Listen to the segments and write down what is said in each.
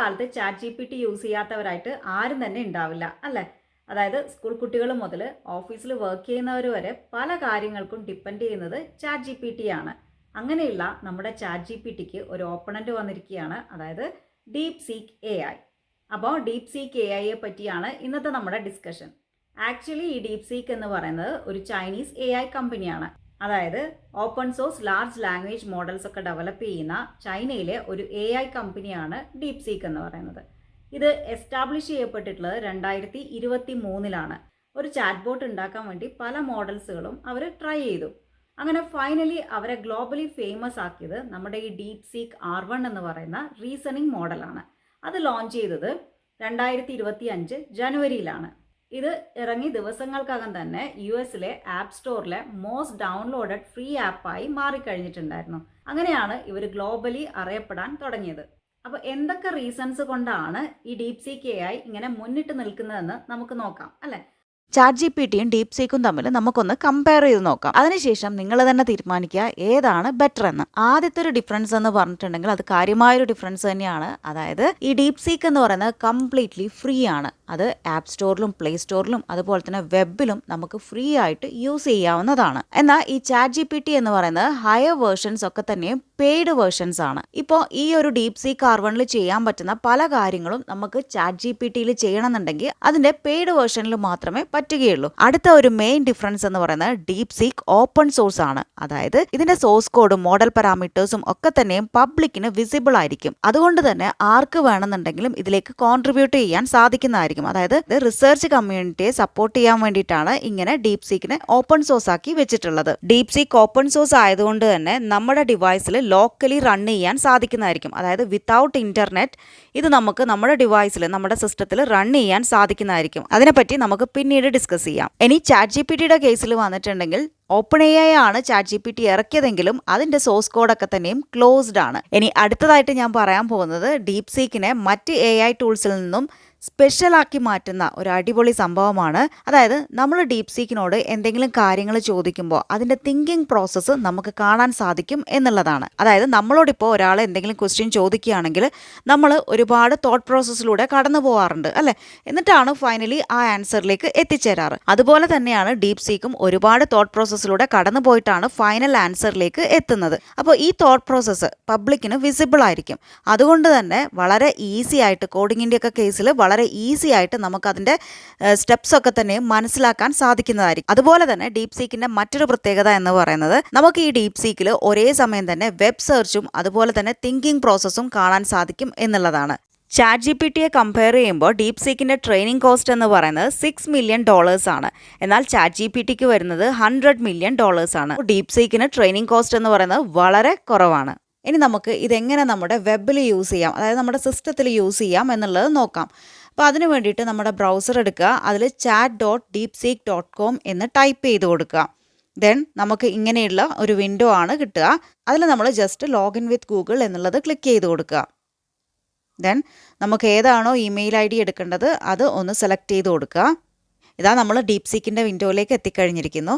കാലത്ത് chat G P T use ചെയ്യാത്തവരായിട്ട് ആരും തന്നെ ഉണ്ടാവില്ല അല്ലേ? അതായത് സ്കൂൾ കുട്ടികൾ മുതൽ ഓഫീസിൽ വർക്ക് ചെയ്യുന്നവർ വരെ പല കാര്യങ്ങൾക്കും ഡിപ്പെൻഡ് ചെയ്യുന്നത് ചാറ്റ് ജി പി ടി ആണ്. അങ്ങനെയുള്ള നമ്മുടെ ചാറ്റ് ജി പി ടിക്ക് ഒരു ഓപ്പണൻ്റ് വന്നിരിക്കുകയാണ്, അതായത് ഡീപ് സീക്ക് എ ഐ. അപ്പോൾ ഡീപ് സീക്ക് എ ഐയെ പറ്റിയാണ് ഇന്നത്തെ നമ്മുടെ ഡിസ്കഷൻ. ആക്ച്വലി ഈ ഡീപ് സീക്ക് എന്ന് പറയുന്നത് ഒരു ചൈനീസ് എ ഐ കമ്പനിയാണ്. അതായത് open source large language models ഒക്കെ ഡെവലപ്പ് ചെയ്യുന്ന ചൈനയിലെ ഒരു എ ഐ കമ്പനിയാണ് ഡീപ് സീക്ക് എന്ന് പറയുന്നത്. ഇത് എസ്റ്റാബ്ലിഷ് ചെയ്യപ്പെട്ടിട്ടുള്ളത് 2023 ഒരു ചാറ്റ് ബോട്ട് ഉണ്ടാക്കാൻ വേണ്ടി പല മോഡൽസുകളും അവർ ട്രൈ ചെയ്തു. അങ്ങനെ ഫൈനലി അവരെ ഗ്ലോബലി ഫേമസ് ആക്കിയത് നമ്മുടെ ഈ ഡീപ് സീക്ക് R1 എന്ന് പറയുന്ന റീസണിങ് മോഡലാണ്. അത് ലോഞ്ച് ചെയ്തത് 2025 ജനുവരിയിലാണ്. ഇത് ഇറങ്ങി ദിവസങ്ങൾക്കകം തന്നെ US ആപ്പ് സ്റ്റോറിലെ മോസ്റ്റ് ഡൗൺലോഡഡ് ഫ്രീ ആപ്പായി മാറിക്കഴിഞ്ഞിട്ടുണ്ടായിരുന്നു. അങ്ങനെയാണ് ഇവർ ഗ്ലോബലി അറിയപ്പെടാൻ തുടങ്ങിയത്. അപ്പോൾ എന്തൊക്കെ റീസൺസ് കൊണ്ടാണ് ഈ ഡീപ് സീക്ക് എ ഐ ഇങ്ങനെ മുന്നിട്ട് നിൽക്കുന്നതെന്ന് നമുക്ക് നോക്കാം അല്ലേ? ചാറ്റ് ജി പി ടിയും ഡീപ് സീക്കും തമ്മിൽ നമുക്കൊന്ന് കമ്പയർ ചെയ്ത് നോക്കാം. അതിനുശേഷം നിങ്ങൾ തന്നെ തീരുമാനിക്കുക ഏതാണ് ബെറ്റർ എന്ന്. ആദ്യത്തെ ഒരു ഡിഫറൻസ് എന്ന് പറഞ്ഞിട്ടുണ്ടെങ്കിൽ അത് കാര്യമായൊരു ഡിഫറൻസ് തന്നെയാണ്. അതായത് ഈ ഡീപ് സീക്ക് എന്ന് പറയുന്നത് കംപ്ലീറ്റ്ലി ഫ്രീ ആണ്. അത് ആപ്പ് സ്റ്റോറിലും പ്ലേ സ്റ്റോറിലും അതുപോലെ തന്നെ വെബിലും നമുക്ക് ഫ്രീ ആയിട്ട് യൂസ് ചെയ്യാവുന്നതാണ്. എന്നാൽ ഈ ചാറ്റ് ജി പി ടി എന്ന് പറയുന്നത് ഹയർ വേർഷൻസ് ഒക്കെ തന്നെയും പെയ്ഡ് വേർഷൻസ് ആണ്. ഇപ്പോൾ ഈ ഒരു ഡീപ് സീക്ക് R1 ചെയ്യാൻ പറ്റുന്ന പല കാര്യങ്ങളും നമുക്ക് ചാറ്റ് ജി പി ടിയിൽ ചെയ്യണമെന്നുണ്ടെങ്കിൽ അതിന്റെ പെയ്ഡ് വേർഷനിൽ മാത്രമേ പറ്റുകയുള്ളൂ. അടുത്ത ഒരു മെയിൻ ഡിഫറൻസ് എന്ന് പറയുന്നത് ഡീപ് സീക്ക് ഓപ്പൺ സോഴ്സ് ആണ്. അതായത് ഇതിന്റെ സോഴ്സ് കോഡും മോഡൽ പാരാമീറ്റേഴ്സും ഒക്കെ തന്നെയും പബ്ലിക്കിന് വിസിബിൾ ആയിരിക്കും. അതുകൊണ്ട് തന്നെ ആർക്ക് വേണമെന്നുണ്ടെങ്കിലും ഇതിലേക്ക് കോൺട്രിബ്യൂട്ട് ചെയ്യാൻ സാധിക്കുന്നതായിരിക്കും. അതായത് റിസർച്ച് കമ്മ്യൂണിറ്റിയെ സപ്പോർട്ട് ചെയ്യാൻ വേണ്ടിയിട്ടാണ് ഇങ്ങനെ ഡീപ് സീക്കിനെ ഓപ്പൺ സോഴ്സ് ആക്കി വെച്ചിട്ടുള്ളത്. ഡീപ് സീക്ക് ഓപ്പൺ സോഴ്സ് ആയതുകൊണ്ട് തന്നെ നമ്മുടെ ഡിവൈസിൽ ലോക്കലി റൺ ചെയ്യാൻ സാധിക്കുന്നതായിരിക്കും. അതായത് വിത്തൗട്ട് ഇന്റർനെറ്റ് ഇത് നമുക്ക് നമ്മുടെ ഡിവൈസിൽ നമ്മുടെ സിസ്റ്റത്തിൽ റൺ ചെയ്യാൻ സാധിക്കുന്നതായിരിക്കും. അതിനെപ്പറ്റി നമുക്ക് പിന്നീട് ഡിസ്കസ് ചെയ്യാം. ഇനി ചാറ്റ് ജി പി ടിയുടെ കേസിൽ വന്നിട്ടുണ്ടെങ്കിൽ ഓപ്പൺ എ ഐ ആണ് ചാറ്റ് ജി പി ടി ഇറക്കിയതെങ്കിലും അതിന്റെ സോഴ്സ് കോഡൊക്കെ തന്നെയും ക്ലോസ്ഡ് ആണ്. ഇനി അടുത്തതായിട്ട് ഞാൻ പറയാൻ പോകുന്നത് ഡീപ് സീക്കിനെ മറ്റ് എ ഐ ടൂൾസിൽ നിന്നും സ്പെഷ്യലാക്കി മാറ്റുന്ന ഒരു അടിപൊളി സംഭവമാണ്. അതായത് നമ്മൾ ഡീപ് സീക്കിനോട് എന്തെങ്കിലും കാര്യങ്ങൾ ചോദിക്കുമ്പോൾ അതിൻ്റെ തിങ്കിങ് പ്രോസസ്സ് നമുക്ക് കാണാൻ സാധിക്കും എന്നുള്ളതാണ്. അതായത് നമ്മളോടിപ്പോൾ ഒരാൾ എന്തെങ്കിലും ക്വസ്റ്റ്യൻ ചോദിക്കുകയാണെങ്കിൽ നമ്മൾ ഒരുപാട് തോട്ട് പ്രോസസ്സിലൂടെ കടന്നു പോകാറുണ്ട് അല്ലേ? എന്നിട്ടാണ് ഫൈനലി ആ ആൻസറിലേക്ക് എത്തിച്ചേരാറ്. അതുപോലെ തന്നെയാണ് ഡീപ് സീക്കും ഒരുപാട് തോട്ട് പ്രോസസ്സിലൂടെ കടന്നു പോയിട്ടാണ് ഫൈനൽ ആൻസറിലേക്ക് എത്തുന്നത്. അപ്പോൾ ഈ തോട്ട് പ്രോസസ്സ് പബ്ലിക്കിന് വിസിബിൾ ആയിരിക്കും. അതുകൊണ്ട് തന്നെ വളരെ ഈസി ആയിട്ട് കോഡിങ്ങിൻ്റെ ഒക്കെ കേസിൽ വളരെ ഈസി ആയിട്ട് നമുക്ക് അതിൻ്റെ സ്റ്റെപ്സ് ഒക്കെ തന്നെ മനസ്സിലാക്കാൻ സാധിക്കുന്നതായിരിക്കും. അതുപോലെ തന്നെ ഡീപ് സീക്കിന്റെ മറ്റൊരു പ്രത്യേകത എന്ന് പറയുന്നത് നമുക്ക് ഈ ഡീപ് സീക്കിൽ ഒരേ സമയം തന്നെ വെബ് സെർച്ചും അതുപോലെ തന്നെ തിങ്കിങ് പ്രോസസ്സും കാണാൻ സാധിക്കും എന്നുള്ളതാണ്. ചാറ്റ് ജി പി ടിയെ കമ്പയർ ചെയ്യുമ്പോൾ ഡീപ് സീക്കിന്റെ ട്രെയിനിങ് കോസ്റ്റ് എന്ന് പറയുന്നത് $6 million ആണ്. എന്നാൽ ചാറ്റ് ജി പി ടിക്ക് വരുന്നത് $100 million ആണ്. ഡീപ് സീക്കിന് ട്രെയിനിങ് കോസ്റ്റ് എന്ന് പറയുന്നത് വളരെ കുറവാണ്. ഇനി നമുക്ക് ഇതെങ്ങനെ നമ്മുടെ വെബിൽ യൂസ് ചെയ്യാം, അതായത് നമ്മുടെ സിസ്റ്റത്തിൽ യൂസ് ചെയ്യാം എന്നുള്ളത് നോക്കാം. അപ്പോൾ അതിന് വേണ്ടിയിട്ട് നമ്മുടെ ബ്രൗസർ എടുക്കുക, അതിൽ chat.deepseek.com എന്ന് ടൈപ്പ് ചെയ്ത് കൊടുക്കുക. ദെൻ നമുക്ക് ഇങ്ങനെയുള്ള ഒരു വിൻഡോ ആണ് കിട്ടുക. അതിൽ നമ്മൾ ജസ്റ്റ് ലോഗിൻ വിത്ത് ഗൂഗിൾ എന്നുള്ളത് ക്ലിക്ക് ചെയ്ത് കൊടുക്കുക. ദെൻ നമുക്ക് ഏതാണോ ഇമെയിൽ ID എടുക്കേണ്ടത് അത് ഒന്ന് സെലക്ട് ചെയ്ത് കൊടുക്കുക. ഇതാ നമ്മൾ ഡീപ് സീക്കിൻ്റെ വിൻഡോയിലേക്ക് എത്തിക്കഴിഞ്ഞിരിക്കുന്നു.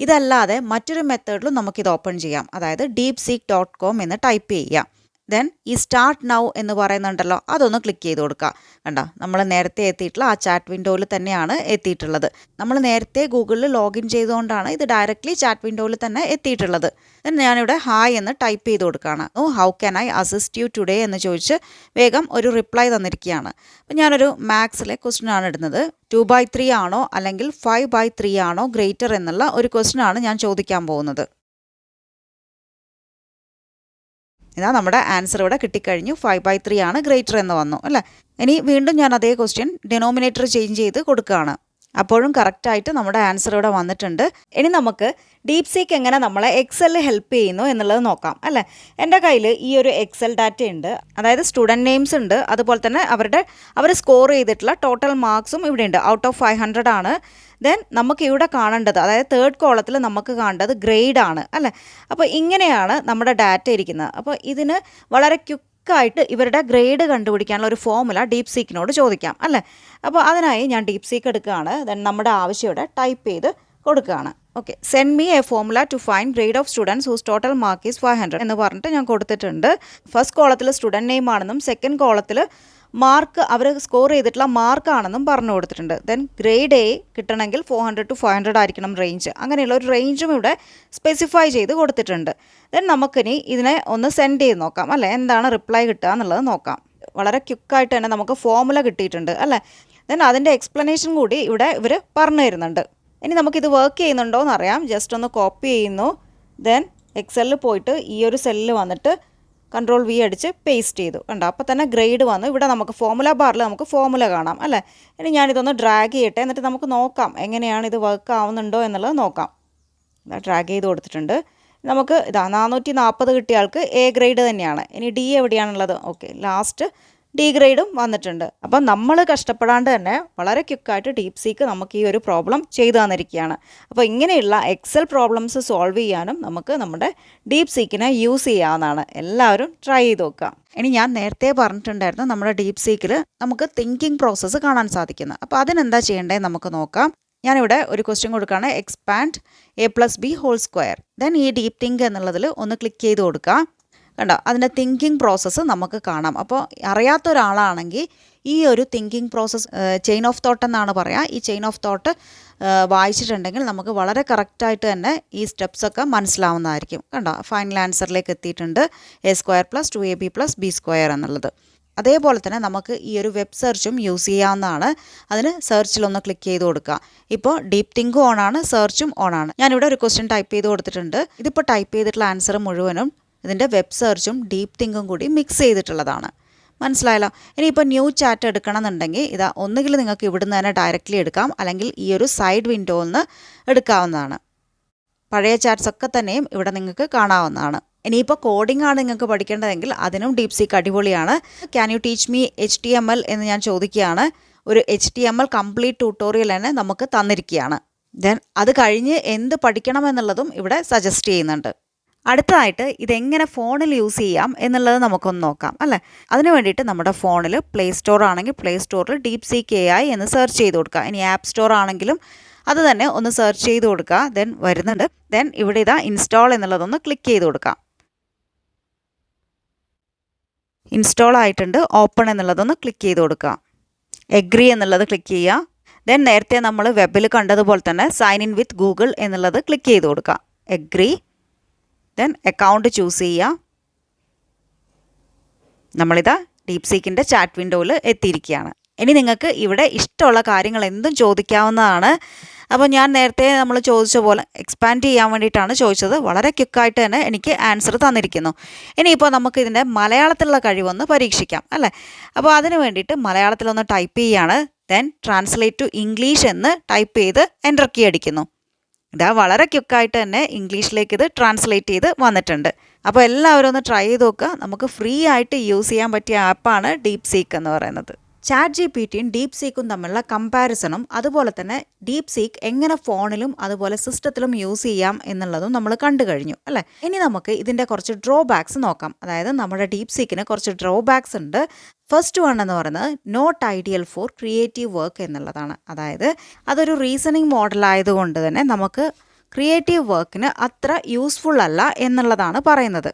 ഇതല്ലാതെ മറ്റൊരു മെത്തേഡിലും നമുക്കിത് ഓപ്പൺ ചെയ്യാം. അതായത് deepseek.com എന്ന് ടൈപ്പ് ചെയ്യുക. ദെൻ ഈ സ്റ്റാർട്ട് നൗ എന്ന് പറയുന്നുണ്ടല്ലോ അതൊന്ന് ക്ലിക്ക് ചെയ്ത് കൊടുക്കുക. കണ്ടോ, നമ്മൾ നേരത്തെ എത്തിയിട്ടുള്ള ആ ചാറ്റ് വിൻഡോയിൽ തന്നെയാണ് എത്തിയിട്ടുള്ളത്. നമ്മൾ നേരത്തെ ഗൂഗിളിൽ ലോഗിൻ ചെയ്തുകൊണ്ടാണ് ഇത് ഡയറക്റ്റ്ലി ചാറ്റ് വിൻഡോയിൽ തന്നെ എത്തിയിട്ടുള്ളത്. ദെൻ ഞാനിവിടെ ഹായ് എന്ന് ടൈപ്പ് ചെയ്ത് കൊടുക്കുകയാണ്. How can I assist you today എന്ന് ചോദിച്ച് വേഗം ഒരു റിപ്ലൈ തന്നിരിക്കുകയാണ്. അപ്പം ഞാനൊരു മാത്സിലെ ക്വസ്റ്റ്യൻ ആണ് ഇടുന്നത്. 2/3 ആണോ അല്ലെങ്കിൽ 5/3 ആണോ ഗ്രേറ്റർ എന്നുള്ള ഒരു ക്വസ്റ്റ്യൻ ആണ് ഞാൻ ചോദിക്കാൻ പോകുന്നത്. ഇതാ നമ്മുടെ ആൻസർ ഇവിടെ കിട്ടിക്കഴിഞ്ഞു. 5/3 ആണ് ഗ്രേറ്റർ എന്ന് വന്നു അല്ലേ? ഇനി വീണ്ടും ഞാൻ അതേ ക്വസ്റ്റ്യൻ ഡിനോമിനേറ്റർ ചേഞ്ച് ചെയ്ത് കൊടുക്കുകയാണ്. അപ്പോഴും കറക്റ്റായിട്ട് നമ്മുടെ ആൻസർ ഇവിടെ വന്നിട്ടുണ്ട്. ഇനി നമുക്ക് ഡീപ് സീക്ക് എങ്ങനെ നമ്മളെ എക്സലിൽ ഹെൽപ്പ് ചെയ്യുന്നു എന്നുള്ളത് നോക്കാം അല്ലേ? എൻ്റെ കയ്യിൽ ഈ ഒരു എക്സൽ ഡാറ്റ ഉണ്ട്. അതായത് സ്റ്റുഡൻറ്റ് നെയിംസ് ഉണ്ട്, അതുപോലെ തന്നെ അവർ സ്കോർ ചെയ്തിട്ടുള്ള ടോട്ടൽ മാർക്സും ഇവിടെ ഉണ്ട്. ഔട്ട് ഓഫ് 500 ആണ്. ദെൻ നമുക്ക് ഇവിടെ കാണേണ്ടത്, അതായത് തേർഡ് കോളത്തിൽ നമുക്ക് കാണേണ്ടത് ഗ്രേഡ് ആണ് അല്ലേ? അപ്പോൾ ഇങ്ങനെയാണ് നമ്മുടെ ഡാറ്റ ഇരിക്കുന്നത്. അപ്പോൾ ഇതിന് വളരെ ക്വിക്കായിട്ട് ഇവരുടെ ഗ്രേഡ് കണ്ടുപിടിക്കാനുള്ള ഒരു ഫോർമുല ഡീപ് സീക്കിനോട് ചോദിക്കാം അല്ലേ? അപ്പോൾ അതിനായി ഞാൻ ഡീപ് സീക്ക് എടുക്കുകയാണ്. ദെൻ നമ്മുടെ ആവശ്യം ഇവിടെ ടൈപ്പ് ചെയ്ത് കൊടുക്കുകയാണ്. Okay, send me a formula to find grade of students whose total mark is 500 എന്ന് പറഞ്ഞിട്ട് ഞാൻ കൊടുത്തിട്ടുണ്ട്. ഫസ്റ്റ് കോളത്തിൽ സ്റ്റുഡൻറ്റ് നെയിം ആണെന്നും സെക്കൻഡ് കോളത്തിൽ മാർക്ക് അവർ സ്കോർ ചെയ്തിട്ടുള്ള മാർക്കാണെന്നും പറഞ്ഞു കൊടുത്തിട്ടുണ്ട്. ദെൻ ഗ്രേഡ് എ കിട്ടണമെങ്കിൽ 400 to 500 ആയിരിക്കണം റേഞ്ച്. അങ്ങനെയുള്ള ഒരു റേഞ്ചും ഇവിടെ സ്പെസിഫൈ ചെയ്ത് കൊടുത്തിട്ടുണ്ട്. ദെൻ നമുക്കിനി ഇതിനെ ഒന്ന് സെൻഡ് ചെയ്ത് നോക്കാം അല്ലേ, എന്താണ് റിപ്ലൈ കിട്ടുക എന്നുള്ളത് നോക്കാം. വളരെ ക്വിക്കായിട്ട് തന്നെ നമുക്ക് ഫോർമുല കിട്ടിയിട്ടുണ്ട് അല്ലേ. ദെൻ അതിൻ്റെ എക്സ്പ്ലനേഷൻ കൂടി ഇവിടെ ഇവർ പറഞ്ഞു തരുന്നുണ്ട്. ഇനി നമുക്കിത് വർക്ക് ചെയ്യുന്നുണ്ടോ എന്നറിയാം. ജസ്റ്റ് ഒന്ന് കോപ്പി ചെയ്യുന്നു. ദെൻ എക്സലിൽ പോയിട്ട് ഈ ഒരു സെല്ലിൽ വന്നിട്ട് Ctrl V അടിച്ച് പേസ്റ്റ് ചെയ്തു. കണ്ടോ, അപ്പോൾ തന്നെ ഗ്രേഡ് വന്നു. ഇവിടെ നമുക്ക് ഫോർമുല ബാറിൽ നമുക്ക് ഫോർമുല കാണാം അല്ലേ. ഇനി ഞാനിതൊന്ന് ഡ്രാഗ് ചെയ്യട്ടെ, എന്നിട്ട് നമുക്ക് നോക്കാം എങ്ങനെയാണ് ഇത് വർക്ക് ആവുന്നുണ്ടോ എന്നുള്ളത് നോക്കാം. ഡ്രാഗ് ചെയ്ത് കൊടുത്തിട്ടുണ്ട്. നമുക്ക് 440 കിട്ടിയ ആൾക്ക് എ ഗ്രേഡ് തന്നെയാണ്. ഇനി ഡി എവിടെയാണുള്ളത്? ഓക്കെ, ലാസ്റ്റ് ഡി ഗ്രേഡും വന്നിട്ടുണ്ട്. അപ്പം നമ്മൾ കഷ്ടപ്പെടാണ്ട് തന്നെ വളരെ ക്വിക്കായിട്ട് DeepSeek നമുക്ക് ഈ ഒരു പ്രോബ്ലം ചെയ്തു തന്നിരിക്കുകയാണ്. അപ്പോൾ ഇങ്ങനെയുള്ള എക്സൽ പ്രോബ്ലംസ് സോൾവ് ചെയ്യാനും നമുക്ക് നമ്മുടെ DeepSeekനെ യൂസ് ചെയ്യാവുന്നതാണ്. എല്ലാവരും ട്രൈ ചെയ്ത് നോക്കാം. ഇനി ഞാൻ നേരത്തെ പറഞ്ഞിട്ടുണ്ടായിരുന്നു നമ്മുടെ DeepSeekൽ നമുക്ക് തിങ്കിങ് പ്രോസസ്സ് കാണാൻ സാധിക്കുന്നത്. അപ്പോൾ അതിനെന്താ ചെയ്യേണ്ടത് നമുക്ക് നോക്കാം. ഞാനിവിടെ ഒരു ക്വസ്റ്റ്യൻ കൊടുക്കുകയാണ്, എക്സ്പാൻഡ് a+b². ദെൻ ഈ ഡീപ് തിങ്ക് എന്നുള്ളതിൽ ഒന്ന് ക്ലിക്ക് ചെയ്ത് കൊടുക്കുക. കണ്ടോ, അതിൻ്റെ തിങ്കിങ് പ്രോസസ്സ് നമുക്ക് കാണാം. അപ്പോൾ അറിയാത്ത ഒരാളാണെങ്കിൽ ഈ ഒരു thinking process chain of thought എന്നാണ് പറയുക. ഈ ചെയിൻ ഓഫ് തോട്ട് വായിച്ചിട്ടുണ്ടെങ്കിൽ നമുക്ക് വളരെ കറക്റ്റായിട്ട് തന്നെ ഈ സ്റ്റെപ്സൊക്കെ മനസ്സിലാവുന്നതായിരിക്കും. കണ്ടോ, ഫൈനൽ ആൻസറിലേക്ക് എത്തിയിട്ടുണ്ട്, a² + 2ab + b² എന്നുള്ളത്. അതേപോലെ തന്നെ നമുക്ക് ഈ ഒരു വെബ് സെർച്ചും യൂസ് ചെയ്യാവുന്നതാണ്. അതിന് സെർച്ചിലൊന്ന് ക്ലിക്ക് ചെയ്ത് കൊടുക്കുക. ഇപ്പോൾ ഡീപ് തിങ്കും ഓണാണ്, സെർച്ചും ഓണാണ്. ഞാനിവിടെ ഒരു ക്വസ്റ്റ്യൻ ടൈപ്പ് ചെയ്ത് കൊടുത്തിട്ടുണ്ട്. ഇതിപ്പോൾ ടൈപ്പ് ചെയ്തിട്ടുള്ള ആൻസർ മുഴുവനും ഇതിൻ്റെ വെബ് സെർച്ചും ഡീപ് തിങ്കും കൂടി മിക്സ് ചെയ്തിട്ടുള്ളതാണ്. മനസ്സിലായല്ലോ. ഇനിയിപ്പോൾ ന്യൂ ചാറ്റ് എടുക്കണം എന്നുണ്ടെങ്കിൽ ഇതാ, ഒന്നുകിൽ നിങ്ങൾക്ക് ഇവിടുന്ന് തന്നെ ഡയറക്റ്റ്ലി എടുക്കാം, അല്ലെങ്കിൽ ഈ ഒരു സൈഡ് വിൻഡോയിൽ നിന്ന് എടുക്കാവുന്നതാണ്. പഴയ ചാറ്റ്സ് ഒക്കെ തന്നെയും ഇവിടെ നിങ്ങൾക്ക് കാണാവുന്നതാണ്. ഇനിയിപ്പോൾ കോഡിംഗ് ആണ് നിങ്ങൾക്ക് പഠിക്കേണ്ടതെങ്കിൽ അതിനും DeepSeek അടിപൊളിയാണ്. Can you teach me HTML എന്ന് ഞാൻ ചോദിക്കുകയാണ്. ഒരു HTML കംപ്ലീറ്റ് ട്യൂട്ടോറിയൽ തന്നെ നമുക്ക് തന്നിരിക്കുകയാണ്. ദെൻ അത് കഴിഞ്ഞ് എന്ത് പഠിക്കണമെന്നുള്ളതും ഇവിടെ സജസ്റ്റ് ചെയ്യുന്നുണ്ട്. അടുത്തതായിട്ട് ഇതെങ്ങനെ ഫോണിൽ യൂസ് ചെയ്യാം എന്നുള്ളത് നമുക്കൊന്ന് നോക്കാം അല്ലേ. അതിന് വേണ്ടിയിട്ട് നമ്മുടെ ഫോണിൽ പ്ലേ സ്റ്റോർ ആണെങ്കിൽ പ്ലേ സ്റ്റോറിൽ DeepSeek AI എന്ന് സെർച്ച് ചെയ്ത് കൊടുക്കുക. ഇനി ആപ്പ് സ്റ്റോർ ആണെങ്കിലും അത് തന്നെ ഒന്ന് സെർച്ച് ചെയ്ത് കൊടുക്കുക. ദെൻ വരുന്നുണ്ട്. ദെൻ ഇവിടെ ഇതാ ഇൻസ്റ്റാൾ എന്നുള്ളതൊന്ന് ക്ലിക്ക് ചെയ്ത് കൊടുക്കാം. ഇൻസ്റ്റാൾ ആയിട്ടുണ്ട്. ഓപ്പൺ എന്നുള്ളതൊന്ന് ക്ലിക്ക് ചെയ്ത് കൊടുക്കുക. എഗ്രി എന്നുള്ളത് ക്ലിക്ക് ചെയ്യുക. ദെൻ നേരത്തെ നമ്മൾ വെബിൽ കണ്ടതുപോലെ തന്നെ സൈൻ ഇൻ വിത്ത് ഗൂഗിൾ എന്നുള്ളത് ക്ലിക്ക് ചെയ്ത് കൊടുക്കുക. എഗ്രി. ദെൻ അക്കൗണ്ട് ചൂസ് ചെയ്യുക. നമ്മളിതാ DeepSeekൻ്റെ ചാറ്റ് വിൻഡോയിൽ എത്തിയിരിക്കുകയാണ്. ഇനി നിങ്ങൾക്ക് ഇവിടെ ഇഷ്ടമുള്ള കാര്യങ്ങൾ എന്തും ചോദിക്കാവുന്നതാണ്. അപ്പോൾ ഞാൻ നേരത്തെ നമ്മൾ ചോദിച്ച പോലെ എക്സ്പാൻഡ് ചെയ്യാൻ വേണ്ടിയിട്ടാണ് ചോദിച്ചത്. വളരെ ക്വിക്കായിട്ട് തന്നെ എനിക്ക് ആൻസർ തന്നിരിക്കുന്നു. ഇനിയിപ്പോൾ നമുക്ക് ഇതിൻ്റെ മലയാളത്തിലുള്ള കഴിവൊന്ന് പരീക്ഷിക്കാം അല്ലേ. അപ്പോൾ അതിന് വേണ്ടിയിട്ട് മലയാളത്തിലൊന്ന് ടൈപ്പ് ചെയ്യുകയാണ്. ദെൻ ട്രാൻസ്ലേറ്റ് ടു ഇംഗ്ലീഷ് എന്ന് ടൈപ്പ് ചെയ്ത് എൻ്റർ കീ അടിക്കുന്നു. ഇതാ വളരെ ക്വിക്കായിട്ട് തന്നെ ഇംഗ്ലീഷിലേക്ക് ഇത് ട്രാൻസ്ലേറ്റ് ചെയ്ത് വന്നിട്ടുണ്ട്. അപ്പോൾ എല്ലാവരും ഒന്ന് ട്രൈ ചെയ്ത് നോക്കുക. നമുക്ക് ഫ്രീ ആയിട്ട് യൂസ് ചെയ്യാൻ പറ്റിയ ആപ്പാണ് DeepSeek എന്ന് പറയുന്നത്. ChatGPTയും DeepSeekഉം തമ്മിലുള്ള കമ്പാരിസണും അതുപോലെ തന്നെ DeepSeek എങ്ങനെ ഫോണിലും അതുപോലെ സിസ്റ്റത്തിലും യൂസ് ചെയ്യാം എന്നുള്ളതും നമ്മൾ കണ്ടു കഴിഞ്ഞു അല്ലേ. ഇനി നമുക്ക് ഇതിൻ്റെ കുറച്ച് ഡ്രോബാക്സ് നോക്കാം. അതായത് നമ്മുടെ DeepSeekന് കുറച്ച് ഡ്രോബാക്സ് ഉണ്ട്. ഫസ്റ്റ് വൺ എന്ന് പറയുന്നത് not ideal for creative work എന്നുള്ളതാണ്. അതായത് അതൊരു റീസണിങ് മോഡലായതുകൊണ്ട് തന്നെ നമുക്ക് ക്രിയേറ്റീവ് വർക്കിന് അത്ര യൂസ്ഫുൾ അല്ല എന്നുള്ളതാണ് പറയുന്നത്.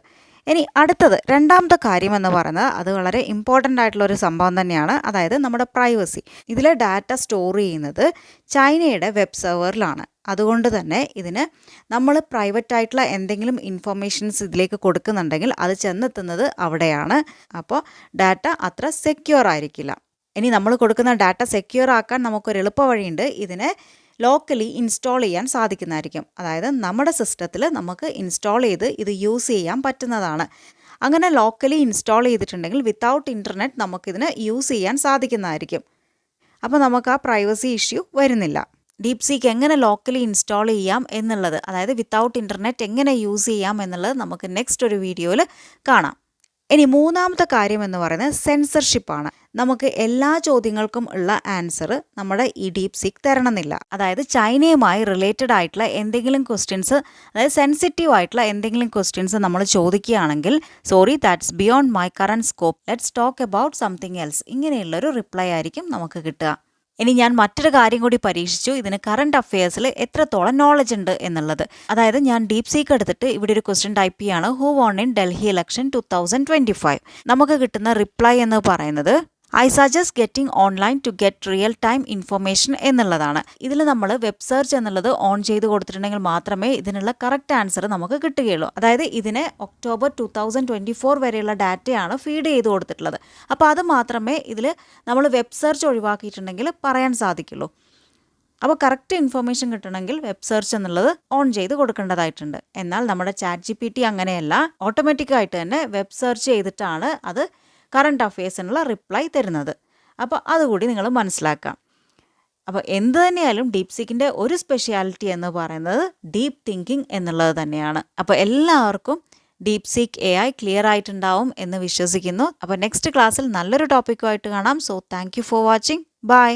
ഇനി അടുത്തത് രണ്ടാമത്തെ കാര്യം എന്ന് പറയുന്നത് അത് വളരെ ഇമ്പോർട്ടൻ്റ് ആയിട്ടുള്ളൊരു സംഭവം തന്നെയാണ്. അതായത് നമ്മുടെ പ്രൈവസി. ഇതിലെ ഡാറ്റ സ്റ്റോർ ചെയ്യുന്നത് ചൈനയുടെ വെബ് സെർവറിലാണ്. അതുകൊണ്ട് തന്നെ ഇതിന് നമ്മൾ പ്രൈവറ്റ് ആയിട്ടുള്ള എന്തെങ്കിലും ഇൻഫർമേഷൻസ് ഇതിലേക്ക് കൊടുക്കുന്നുണ്ടെങ്കിൽ അത് ചെന്നെത്തുന്നത് അവിടെയാണ്. അപ്പോൾ ഡാറ്റ അത്ര സെക്യൂർ ആയിരിക്കില്ല. ഇനി നമ്മൾ കൊടുക്കുന്ന ഡാറ്റ സെക്യൂർ ആക്കാൻ നമുക്കൊരു എളുപ്പ വഴിയുണ്ട്. ഇതിനെ ലോക്കലി ഇൻസ്റ്റാൾ ചെയ്യാൻ സാധിക്കുന്നതായിരിക്കും. അതായത് നമ്മുടെ സിസ്റ്റത്തിൽ നമുക്ക് ഇൻസ്റ്റാൾ ചെയ്ത് ഇത് യൂസ് ചെയ്യാൻ പറ്റുന്നതാണ്. അങ്ങനെ ലോക്കലി ഇൻസ്റ്റാൾ ചെയ്തിട്ടുണ്ടെങ്കിൽ വിത്തൗട്ട് ഇൻ്റർനെറ്റ് നമുക്കിതിന് യൂസ് ചെയ്യാൻ സാധിക്കുന്നതായിരിക്കും. അപ്പോൾ നമുക്ക് ആ പ്രൈവസി ഇഷ്യൂ വരുന്നില്ല. DeepSeek എങ്ങനെ ലോക്കലി ഇൻസ്റ്റാൾ ചെയ്യാം എന്നുള്ളത്, അതായത് വിത്തൗട്ട് ഇൻ്റർനെറ്റ് എങ്ങനെ യൂസ് ചെയ്യാം എന്നുള്ളത് നമുക്ക് നെക്സ്റ്റ് ഒരു വീഡിയോയിൽ കാണാം. ഇനി മൂന്നാമത്തെ കാര്യം എന്ന് പറയുന്നത് സെൻസർഷിപ്പാണ്. നമുക്ക് എല്ലാ ചോദ്യങ്ങൾക്കും ഉള്ള ആൻസർ നമ്മുടെ ഈ DeepSeek തരണമെന്നില്ല. അതായത് ചൈനയുമായി റിലേറ്റഡ് ആയിട്ടുള്ള എന്തെങ്കിലും ക്വസ്റ്റ്യൻസ്, അതായത് സെൻസിറ്റീവ് ആയിട്ടുള്ള എന്തെങ്കിലും ക്വസ്റ്റ്യൻസ് നമ്മൾ ചോദിക്കുകയാണെങ്കിൽ sorry that's beyond my current scope, let's talk about something else, ഇങ്ങനെയുള്ളൊരു റിപ്ലൈ ആയിരിക്കും നമുക്ക് കിട്ടുക. ഇനി ഞാൻ മറ്റൊരു കാര്യം കൂടി പരീക്ഷിച്ചു, ഇതിന് കറണ്ട് അഫയേഴ്സിൽ എത്രത്തോളം നോളജ് ഉണ്ട് എന്നുള്ളത്. അതായത് ഞാൻ DeepSeek എടുത്തിട്ട് ഇവിടെ ഒരു ക്വസ്റ്റ്യൻ ടൈപ്പ് ചെയ്യാണ്, who won in Delhi election 2025. നമുക്ക് കിട്ടുന്ന റിപ്ലൈ എന്ന് പറയുന്നത് I suggest getting online to get real time information എന്നുള്ളതാണ്. ഇതിൽ നമ്മൾ വെബ് സെർച്ച് എന്നുള്ളത് ഓൺ ചെയ്ത് കൊടുത്തിട്ടുണ്ടെങ്കിൽ മാത്രമേ ഇതിനുള്ള കറക്റ്റ് ആൻസർ നമുക്ക് കിട്ടുകയുള്ളൂ. അതായത് ഇതിന് ഒക്ടോബർ 2024 വരെയുള്ള ഡാറ്റയാണ് ഫീഡ് ചെയ്ത് കൊടുത്തിട്ടുള്ളത്. അപ്പോൾ അത് മാത്രമേ ഇതിൽ നമ്മൾ വെബ് സെർച്ച് ഒഴിവാക്കിയിട്ടുണ്ടെങ്കിൽ പറയാൻ സാധിക്കുള്ളൂ. അപ്പോൾ കറക്റ്റ് ഇൻഫർമേഷൻ കിട്ടണമെങ്കിൽ വെബ് സെർച്ച് എന്നുള്ളത് ഓൺ ചെയ്ത് കൊടുക്കേണ്ടതായിട്ടുണ്ട്. എന്നാൽ നമ്മുടെ ChatGPT അങ്ങനെയല്ല, ഓട്ടോമാറ്റിക്കായിട്ട് തന്നെ വെബ് സെർച്ച് ചെയ്തിട്ടാണ് അത് കറണ്ട് അഫയേഴ്സിനുള്ള റിപ്ലൈ തരുന്നത്. അപ്പോൾ അതുകൂടി നിങ്ങൾ മനസ്സിലാക്കാം. അപ്പോൾ എന്ത് തന്നെയായാലും ഡീപ്സീക്കിൻ്റെ ഒരു സ്പെഷ്യാലിറ്റി എന്ന് പറയുന്നത് ഡീപ്പ് തിങ്കിങ് എന്നുള്ളത് തന്നെയാണ്. അപ്പോൾ എല്ലാവർക്കും ഡീപ്സീക്ക് AI ക്ലിയർ ആയിട്ടുണ്ടാവും എന്ന് വിശ്വസിക്കുന്നു. അപ്പോൾ നെക്സ്റ്റ് ക്ലാസ്സിൽ നല്ലൊരു ടോപ്പിക്കുമായിട്ട് കാണാം. So thank you for watching. By.